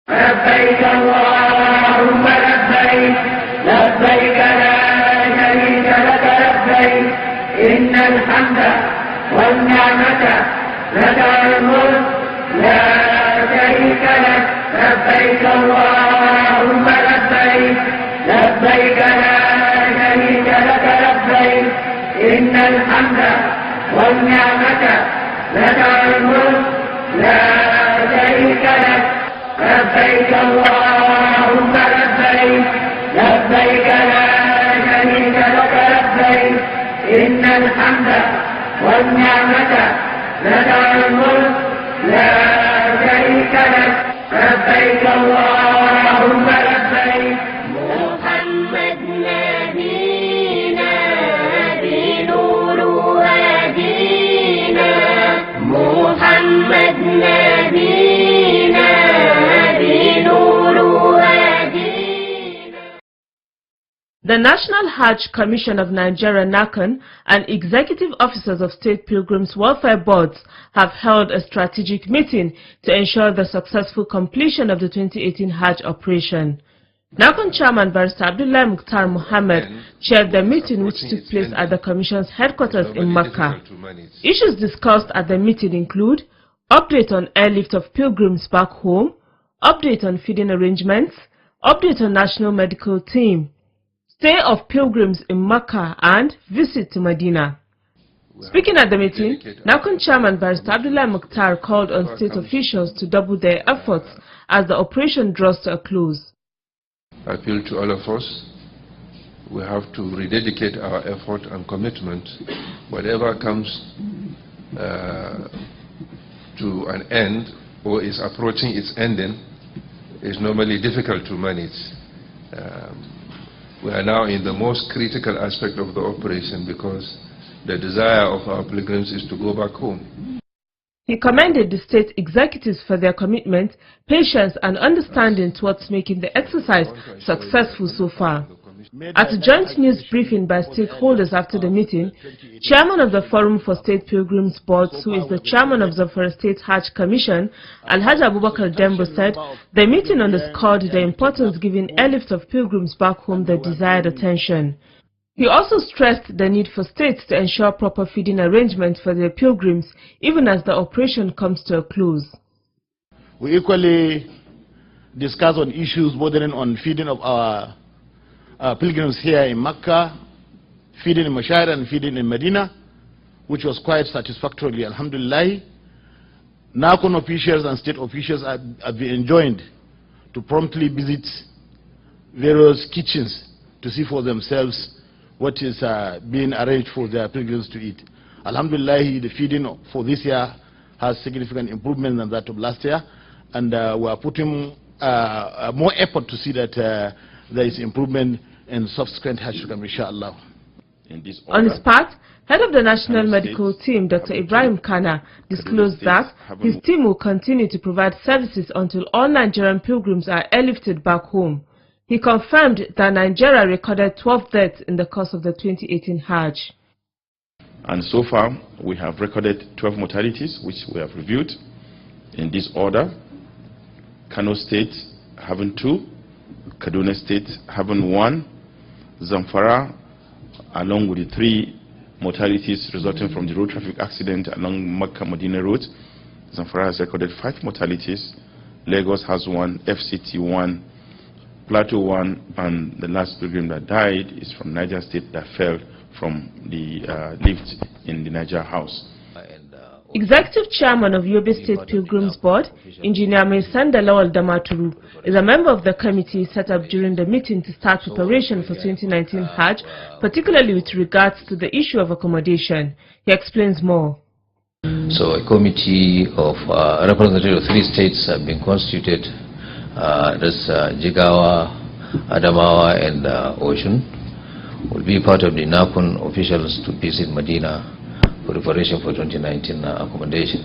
لبيك اللهم لبيك لبيك لا شريك لك لبيك إن الحمد والنعمة لك الملك لا شريك لك لبيك اللهم لبيك لبيك لا شريك لك لبيك إن الحمد والنعمة لك الملك لا شريك لك لبيك اللهم لبيك لبيك لا شريك لك لبيك إن الحمد والنعمة لك الملك لا شريك لك لبيك اللهم لبيك. محمد نبينا بنور هدينا محمد نبينا بنور هدينا. The National Hajj Commission of Nigeria NAHCON and executive officers of State Pilgrims Welfare Boards have held a strategic meeting to ensure the successful completion of the 2018 Hajj operation. NAHCON Chairman Barrister Abdullah Mukhtar Mohammed chaired the meeting, which took place at the Commission's headquarters in Makkah. Issues discussed at the meeting include update on airlift of pilgrims back home, update on feeding arrangements, update on national medical team, stay of pilgrims in Makkah and visit to Medina. Speaking at the meeting, NAHCON Chairman Barrister Abdullah Mukhtar called on state officials to double their efforts as the operation draws to a close. I appeal to all of us. We have to rededicate our effort and commitment. Whatever comes to an end or is approaching its ending is normally difficult to manage. We are now in the most critical aspect of the operation because the desire of our pilgrims is to go back home. He commended the state executives for their commitment, patience and understanding towards making the exercise successful so far. At a joint news briefing by stakeholders after the meeting, Chairman of the Forum for State Pilgrims Boards, who is the Chairman of the Zamfara State Hajj Commission, Alhaji Abubakar Dembo, said the meeting underscored the importance given airlift of pilgrims back home the desired attention. He also stressed the need for states to ensure proper feeding arrangements for their pilgrims, even as the operation comes to a close. We equally discuss on issues bordering on feeding of our pilgrims here in Makkah, feeding in Mashayar and feeding in Medina, which was quite satisfactorily, alhamdulillah. NAHCON officials and state officials have been enjoined to promptly visit various kitchens to see for themselves what is being arranged for their pilgrims to eat. Alhamdulillah, the feeding for this year has significant improvement than that of last year, and we are putting more effort to see that there is improvement in subsequent Hajj program, inshallah. On his part, head of the National Medical Team, Dr. Ibrahim Kana, disclosed that his team will continue to provide services until all Nigerian pilgrims are airlifted back home. He confirmed that Nigeria recorded 12 deaths in the course of the 2018 Hajj. And so far, we have recorded 12 mortalities, which we have reviewed in this order. Kano State having 2, Kaduna State having 1, Zamfara, along with the 3 mortalities resulting from the road traffic accident along Makkah-Medina Road. Zamfara has recorded 5 mortalities, Lagos has 1, FCT 1, Plateau 1, and the last pilgrim that died is from Niger State that fell from the lift in the Niger House. Executive Chairman of Yobe State Pilgrims Board, Engineer Maisanda Lawal Damaturu, is a member of the committee set up during the meeting to start preparation for 2019 Hajj, particularly with regards to the issue of accommodation. He explains more. So a committee of representatives of 3 states have been constituted. That's Jigawa, Adamawa and Ocean will be part of the NAHCON officials to visit Medina for preparation for 2019 accommodation.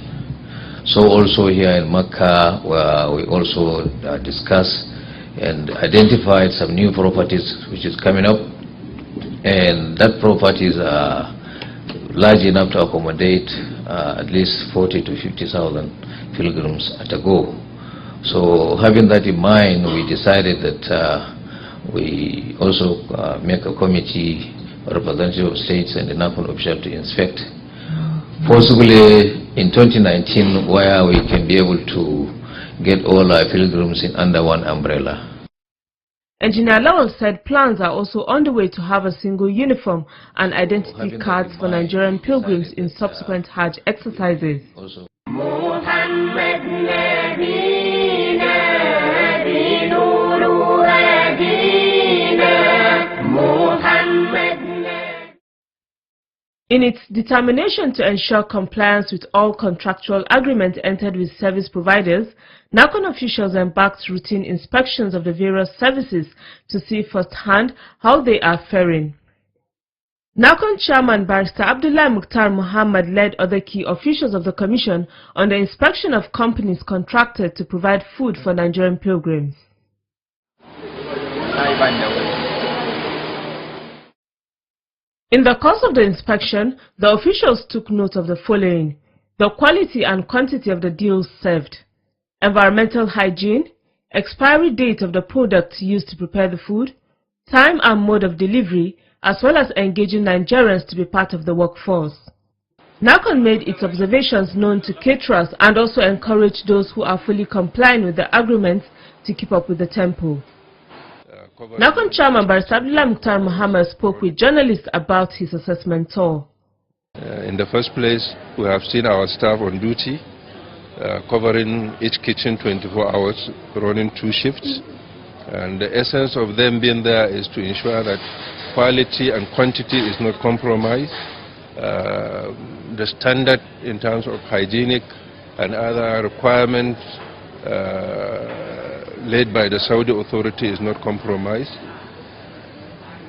So also here in Makkah, where we also discuss and identified some new properties which is coming up, and that properties are large enough to accommodate at least 40 to 50,000 pilgrims at a go. So having that in mind, we decided that we also make a committee, representative of states and the NAHCON official to inspect, possibly in 2019, where we can be able to get all our pilgrims in under one umbrella. Engineer Lawal said plans are also on the way to have a single uniform and identity cards for Nigerian pilgrims in subsequent Hajj exercises. In its determination to ensure compliance with all contractual agreements entered with service providers, NAHCON officials embarked routine inspections of the various services to see firsthand how they are faring. NAHCON Chairman Barrister Abdullah Mukhtar Muhammad led other key officials of the Commission on the inspection of companies contracted to provide food for Nigerian pilgrims. In the course of the inspection, the officials took note of the following: the quality and quantity of the deals served, environmental hygiene, expiry date of the products used to prepare the food, time and mode of delivery, as well as engaging Nigerians to be part of the workforce. NAHCON made its observations known to caterers and also encouraged those who are fully complying with the agreements to keep up with the tempo. NAHCON Chairman Barrister Abdullah Mukhtar Muhammad spoke with journalists about his assessment tour. In the first place, we have seen our staff on duty, covering each kitchen 24 hours, running 2 shifts. And the essence of them being there is to ensure that quality and quantity is not compromised. The standard in terms of hygienic and other requirements laid by the Saudi authority is not compromised.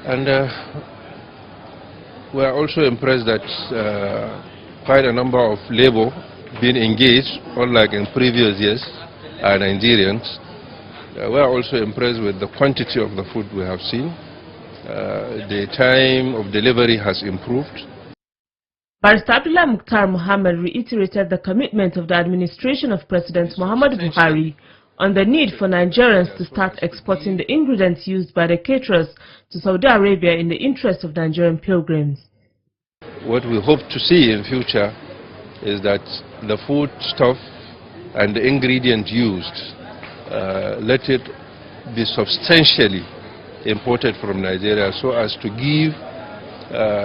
And we are also impressed that quite a number of labor being engaged, unlike in previous years, are Nigerians. We are also impressed with the quantity of the food we have seen. The time of delivery has improved. Barrister Abdullah Mukhtar Muhammad reiterated the commitment of the administration of President Muhammadu Buhari on the need for Nigerians to start exporting the ingredients used by the caterers to Saudi Arabia in the interest of Nigerian pilgrims. What we hope to see in future is that the food stuff and the ingredient used, let it be substantially imported from Nigeria so as to give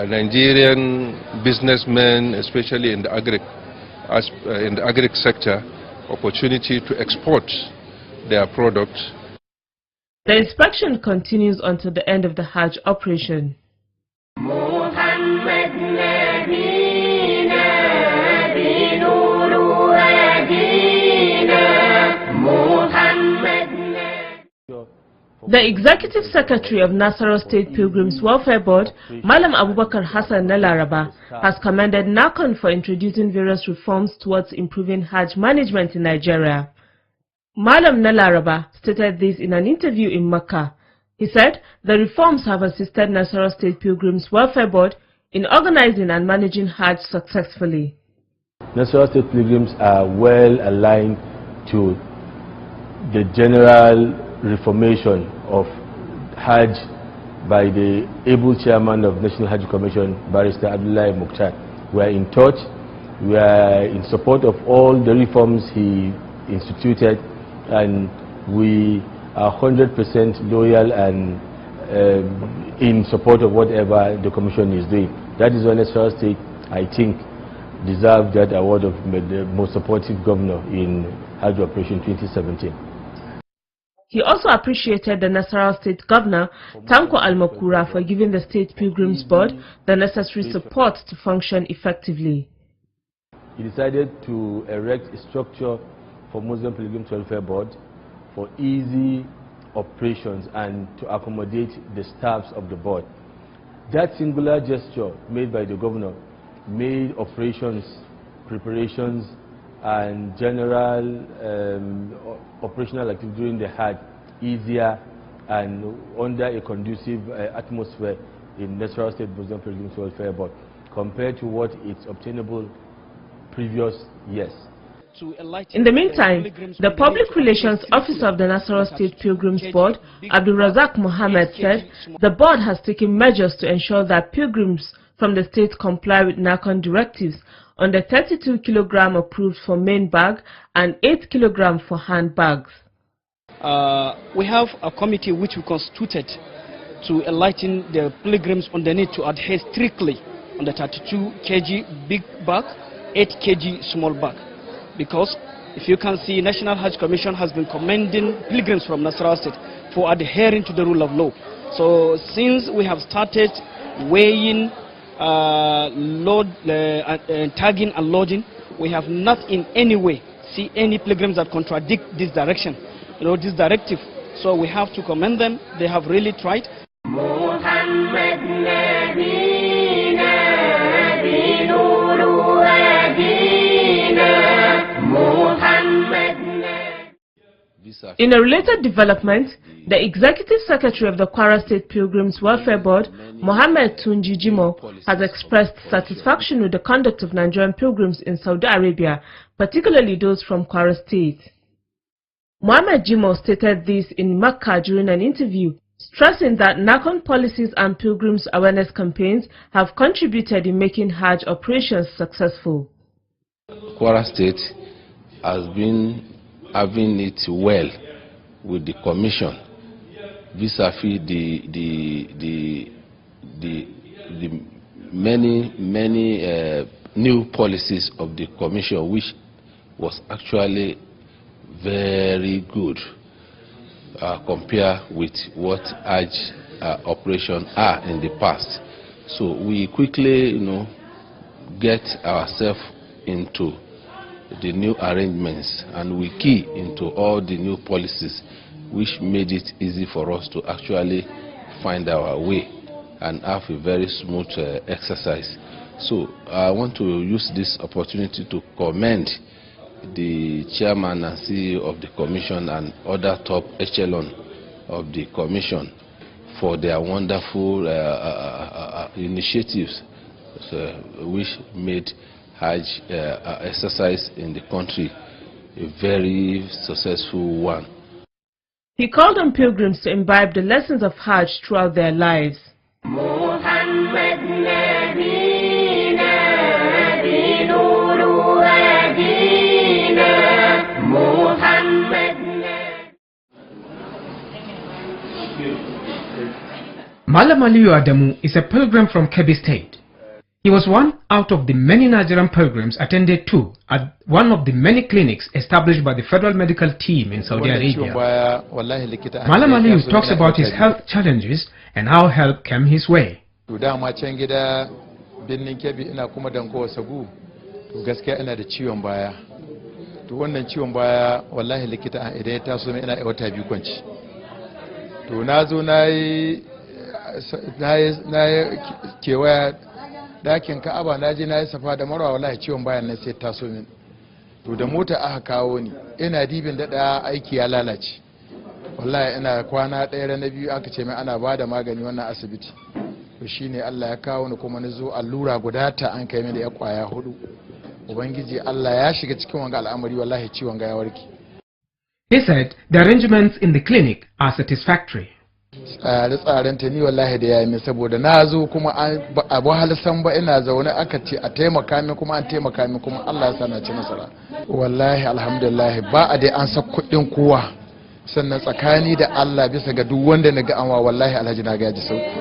Nigerian businessmen, especially in the agri sector, opportunity to export their products. The inspection continues until the end of the Hajj operation. The Executive Secretary of NASARAWA State Pilgrims Welfare Board, Malam Abubakar Hassan Nalaraba, has commended NAHCON for introducing various reforms towards improving Hajj management in Nigeria. Malam Nalaraba stated this in an interview in Makkah. He said the reforms have assisted NASARAWA State Pilgrims Welfare Board in organizing and managing Hajj successfully. NASARAWA State Pilgrims are well aligned to the general reformation of Hajj by the able chairman of National Hajj Commission, Barrister Abdullah Mukhtar. We are in touch, we are in support of all the reforms he instituted, and we are 100% loyal and in support of whatever the Commission is doing. That is why NASARAWA State, I think, deserved that award of the most supportive governor in Hajj Operation 2017. He also appreciated the NASARAWA State Governor, Tanko Al-Makura, for giving the State Pilgrims Board the necessary support to function effectively. He decided to erect a structure for Muslim Pilgrims Welfare Board for easy operations and to accommodate the staffs of the board. That singular gesture made by the governor made operations, preparations, and general operational activity during the Hajj easier and under a conducive atmosphere in NASARAWA State Muslim Pilgrims Welfare Board compared to what is obtainable previous years. In the meantime, the Public Relations Officer of the NASARAWA State Pilgrims Board, Abdul Razak Mohammed, said the board has taken measures to ensure that pilgrims from the state comply with NAHCON directives on the 32 kilogram approved for main bag and 8 kilogram for handbags. We have a committee which we constituted to enlighten the pilgrims on the need to adhere strictly on the 32 kg big bag, 8 kg small bag. Because if you can see, National Hajj Commission has been commending pilgrims from NASARAWA State for adhering to the rule of law. So since we have started weighing, tagging and loading, we have not in any way see any pilgrims that contradict this direction, this directive. So we have to commend them. They have really tried. In a related development, the Executive Secretary of the KWARA State Pilgrims Welfare Board, Mohammed Tunji Jimo, has expressed satisfaction with the conduct of Nigerian pilgrims in Saudi Arabia, particularly those from KWARA State. Mohammed Jimo stated this in Makkah during an interview, stressing that NAHCON policies and pilgrims awareness campaigns have contributed in making Hajj operations successful. KWARA State has been having it well with the Commission vis-a-vis the many new policies of the Commission, which was actually very good compared with what Hajj operations are in the past. So we quickly, get ourselves into the new arrangements, and we key into all the new policies, which made it easy for us to actually find our way and have a very smooth exercise. So I want to use this opportunity to commend the chairman and CEO of the Commission and other top echelon of the Commission for their wonderful initiatives, which made Hajj exercise in the country a very successful one. He called on pilgrims to imbibe the lessons of Hajj throughout their lives. Malam Aliyu Adamu is a pilgrim from Kebbi State. He was one out of the many Nigerian pilgrims attended to at one of the many clinics established by the Federal Medical Team in Saudi Arabia. Malam Aliyu talks about his health challenges and how help came his way. dakin Ka'aba naje nayi safa da Marwa, wallahi ciwon bayan nan sai taso min. To da mota aka kawo ni, ina dibin da aiki ya lalace. Wallahi ina kwana ɗaya na biyu aka ce mai ana bada magani wannan asibiti. To shine Allah ya kawo ni kuma nazo allura guda ta an kai mini da kwaya 4. Ubangiji Allah ya shiga cikin wanga al'amari, wallahi ciwon ga ya warke. He said the arrangements in the clinic are satisfactory. Tsare-tsaren ta ni wallahi da yayi min, saboda na zo kuma abu halisan ba ina zaune aka ce a taimaka min kuma an taimaka min kuma Allah ya sa na ci nasara. Wallahi alhamdulillah ba a dai an sa kuɗin kowa, sannan tsakani da Allah bisa ga duk wanda na ga anwa wallahi alhaji na gaji sauki.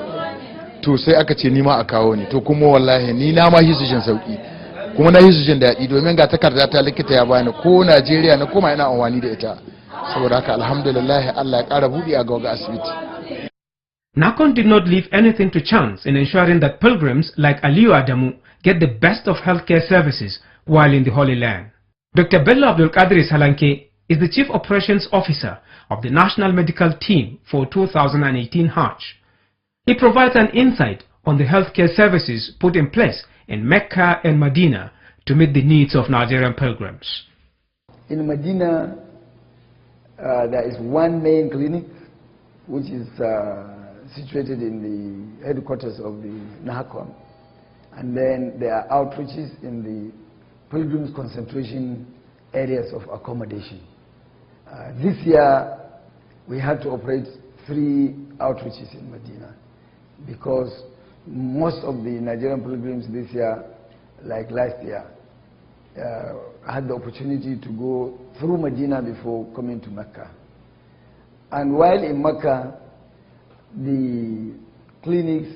To sai aka ce ni ma a kawo ni, to kuma wallahi ni na ma hisu jin sauki kuma na hisu jin daɗi, domin ga takarda ta likita ya bani ko Najeriya na koma ina amfani da ita. Saboda haka alhamdulillah Allah ya ƙara buɗi a ga asibiti. NAHCON did not leave anything to chance in ensuring that pilgrims like Aliyu Adamu get the best of healthcare services while in the Holy Land. Dr. Bello Abdul Qadir Salanke is the Chief Operations Officer of the National Medical Team for 2018 Hajj. He provides an insight on the healthcare services put in place in Mecca and Medina to meet the needs of Nigerian pilgrims. In Medina, there is one main clinic which is situated in the headquarters of the NAHCON, and then there are outreaches in the Pilgrims Concentration areas of accommodation. This year, we had to operate 3 outreaches in Medina because most of the Nigerian pilgrims this year, like last year, had the opportunity to go through Medina before coming to Mecca. And while in Mecca, the clinics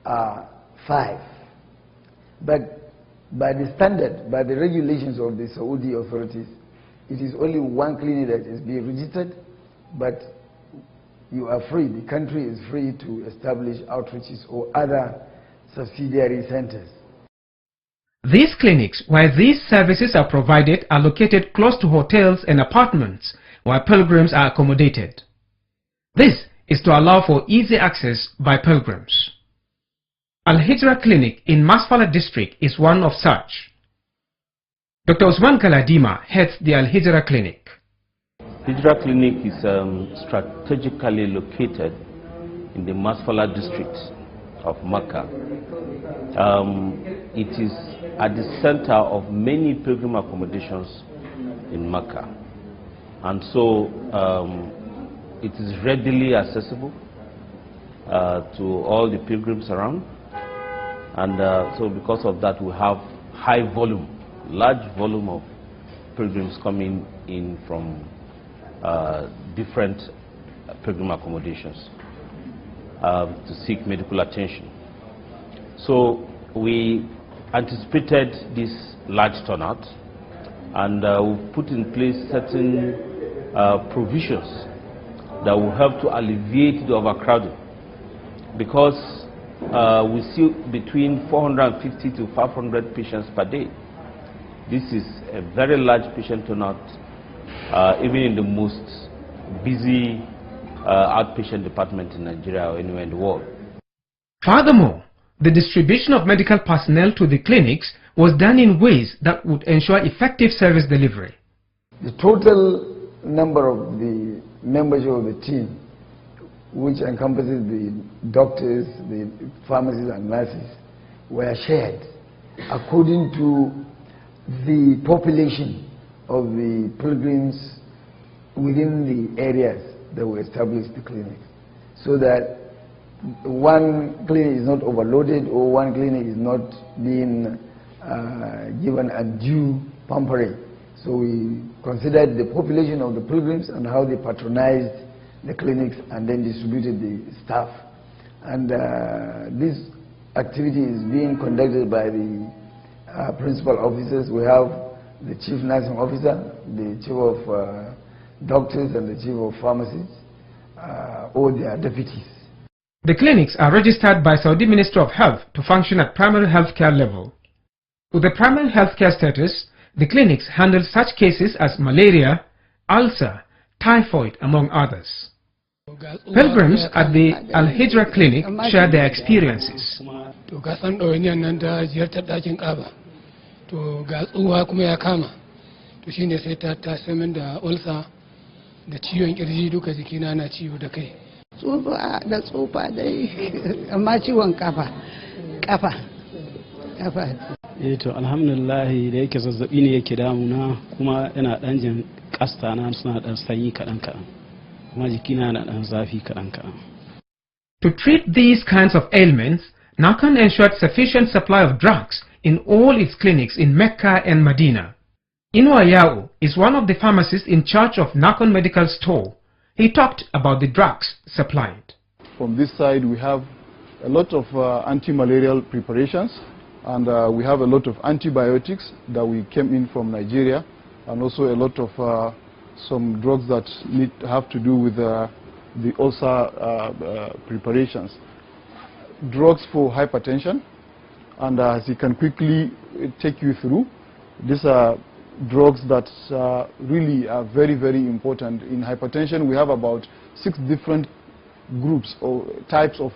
are 5. But by the standard, by the regulations of the Saudi authorities, it is only 1 clinic that is being registered, but you are free, the country is free to establish outreaches or other subsidiary centers. These clinics, where these services are provided, are located close to hotels and apartments where pilgrims are accommodated. This is to allow for easy access by pilgrims. Al-Hijra Clinic in Masfala district is one of such. Dr. Usman Galadima heads the Al-Hijra Clinic. Hijra Clinic is strategically located in the Masfala district of Makkah. It is at the center of many pilgrim accommodations in Makkah, and so it is readily accessible to all the pilgrims around, and so because of that we have large volume of pilgrims coming in from different pilgrim accommodations to seek medical attention. So we anticipated this large turnout, and we put in place certain provisions that will help to alleviate the overcrowding, because we see between 450 to 500 patients per day. This is a very large patient turnout, even in the most busy outpatient department in Nigeria or anywhere in the world. Furthermore, the distribution of medical personnel to the clinics was done in ways that would ensure effective service delivery. The total number of the members of the team, which encompasses the doctors, the pharmacists and nurses, were shared according to the population of the pilgrims within the areas that were established the clinics, so that one clinic is not overloaded or one clinic is not being given undue pampering. So we considered the population of the pilgrims and how they patronized the clinics and then distributed the staff. And this activity is being conducted by the principal officers. We have the chief nursing officer, the chief of doctors and the chief of pharmacists, or their deputies. The clinics are registered by Saudi Ministry of Health to function at primary healthcare level. With the primary healthcare status, the clinics handle such cases as malaria, ulcer, typhoid, among others. Pilgrims at the Al-Hijra Clinic share their experiences. Tsufa da tsufa dai amma ciwon kafa to alhamdulillah da yake zazzabi ne yake damuna kuma ina dan jin kasta na suna dan sanyi kadan kuma jikina na dan zafi kadan. To treat these kinds of ailments, NAHCON ensured sufficient supply of drugs in all its clinics in Mecca and Medina. Inwa Yao is one of the pharmacists in charge of NAHCON Medical Store. He talked about the drugs supplied. From this side, we have a lot of anti-malarial preparations, and we have a lot of antibiotics that we came in from Nigeria, and also a lot of some drugs that have to do with the ulcer preparations. Drugs for hypertension, and as you can quickly take you through, these are drugs that really are very, very important. In hypertension, we have about 6 different groups or types of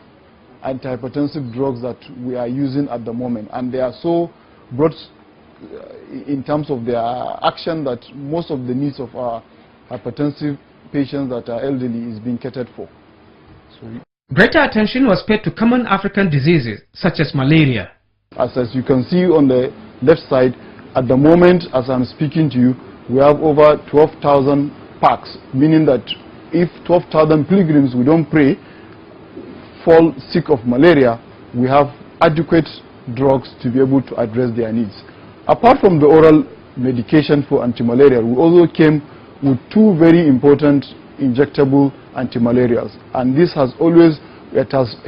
antihypertensive drugs that we are using at the moment, and they are so broad in terms of their action that most of the needs of our hypertensive patients that are elderly is being catered for. Greater attention was paid to common African diseases such as malaria. As you can see on the left side, At the moment, as I'm speaking to you, we have over 12,000 packs, meaning that if 12,000 pilgrims we don't pray fall sick of malaria, we have adequate drugs to be able to address their needs. Apart from the oral medication for anti-malaria, we also came with two very important injectable anti-malarials, and this has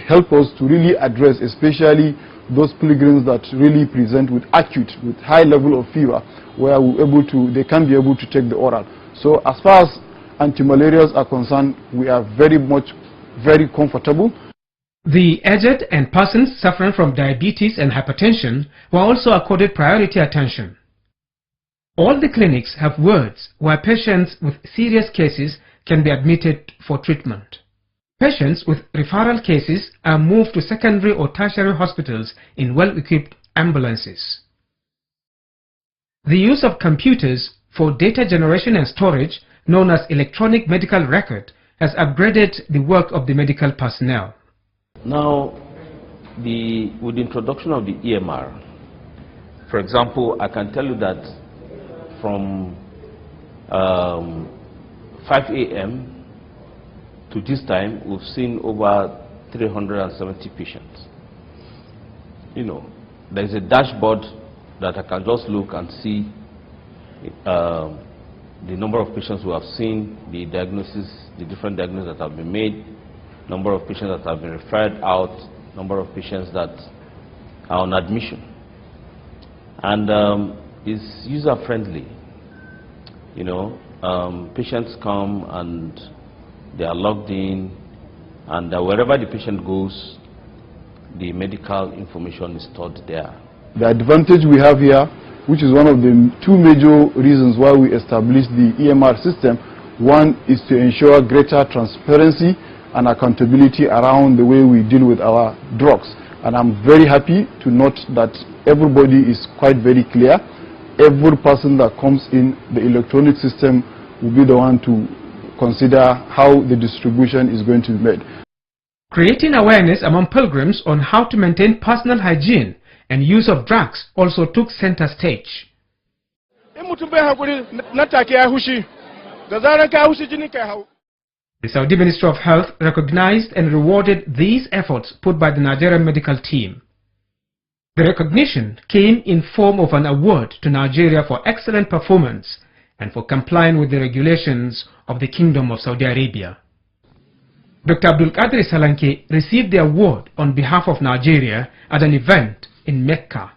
helped us to really address especially those pilgrims that really present with high level of fever, where they can be able to take the oral. So as far as anti-malarials are concerned, we are very comfortable. The aged and persons suffering from diabetes and hypertension were also accorded priority attention. All the clinics have wards where patients with serious cases can be admitted for treatment. Patients with referral cases are moved to secondary or tertiary hospitals in well-equipped ambulances. The use of computers for data generation and storage, known as electronic medical record, has upgraded the work of the medical personnel. Now, with the introduction of the EMR, for example, I can tell you that from 5 a.m. to this time, we've seen over 370 patients. You know, there's a dashboard that I can just look and see the number of patients who have seen, the diagnosis, the different diagnoses that have been made, number of patients that have been referred out, number of patients that are on admission. And it's user-friendly. You know, patients come and they are logged in, and wherever the patient goes, the medical information is stored there. The advantage we have here, which is one of the two major reasons why we established the EMR system, one is to ensure greater transparency and accountability around the way we deal with our drugs. And I'm very happy to note that everybody is quite very clear. Every person that comes in, the electronic system will be the one to consider how the distribution is going to be made. Creating awareness among pilgrims on how to maintain personal hygiene and use of drugs also took center stage. The Saudi Ministry of Health recognized and rewarded these efforts put by the Nigerian medical team. The recognition came in form of an award to Nigeria for excellent performance and for complying with the regulations of the Kingdom of Saudi Arabia. Dr. Abdul Qadir Salanke received the award on behalf of Nigeria at an event in Mecca.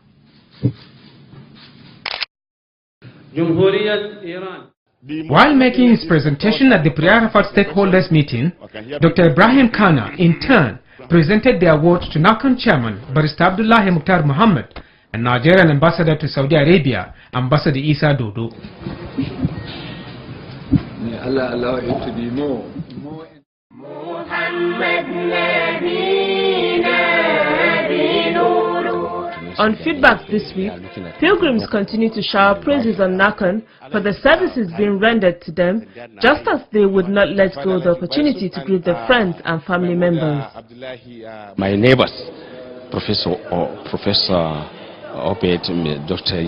While making his presentation at the Pre-Arafat stakeholders meeting, Dr. Ibrahim Kana in turn presented the award to NAHCON chairman Barrister Abdullahi Mukhtar Muhammad and Nigerian ambassador to Saudi Arabia, Ambassador Isa Dodo. May Allah allow you to be more. On feedback this week, pilgrims continue to shower praises on NAHCON for the services being rendered to them, just as they would not let go the opportunity to greet their friends and family members. My neighbors, Professor Obed, Dr.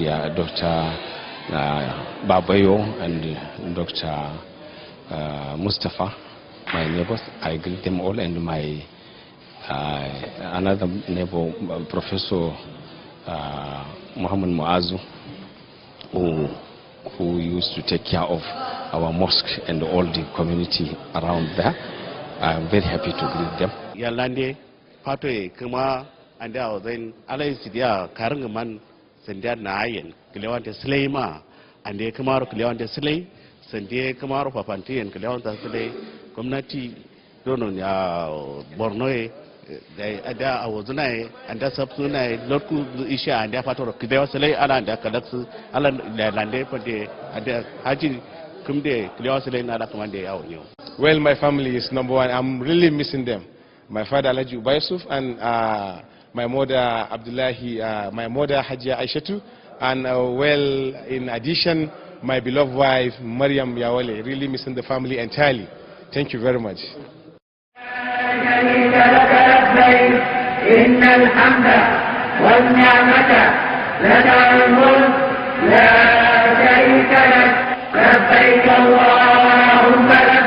Babayo and Dr. Mustafa, my neighbors, I greet them all, and my another neighbor, Professor Muhammad Muazu, who used to take care of our mosque and all the community around there. I am very happy to greet them. Yalande patoi kuma anda ozen alai sidia karangaman sendia nayen kelewante sleima ande kamaro kelewante slei sendie kamaro papanti en kelewante slei gwamnati dono ya Borno da awuzunai anda sabsunai lokku isha anda patoro kidewa slei ala anda kalaksu ala lande pande anda haji kumde kidewa slei na ala kamande yawo. Well, my family is number one. I'm really missing them. My father Alhaji Ubaysuf and my mother Abdullahi, my mother Hajia Aishatu, and well, in addition, my beloved wife Maryam Yawale. Really missing the family entirely. Thank you very much. لا شريك لك لبيك اللهم لبيك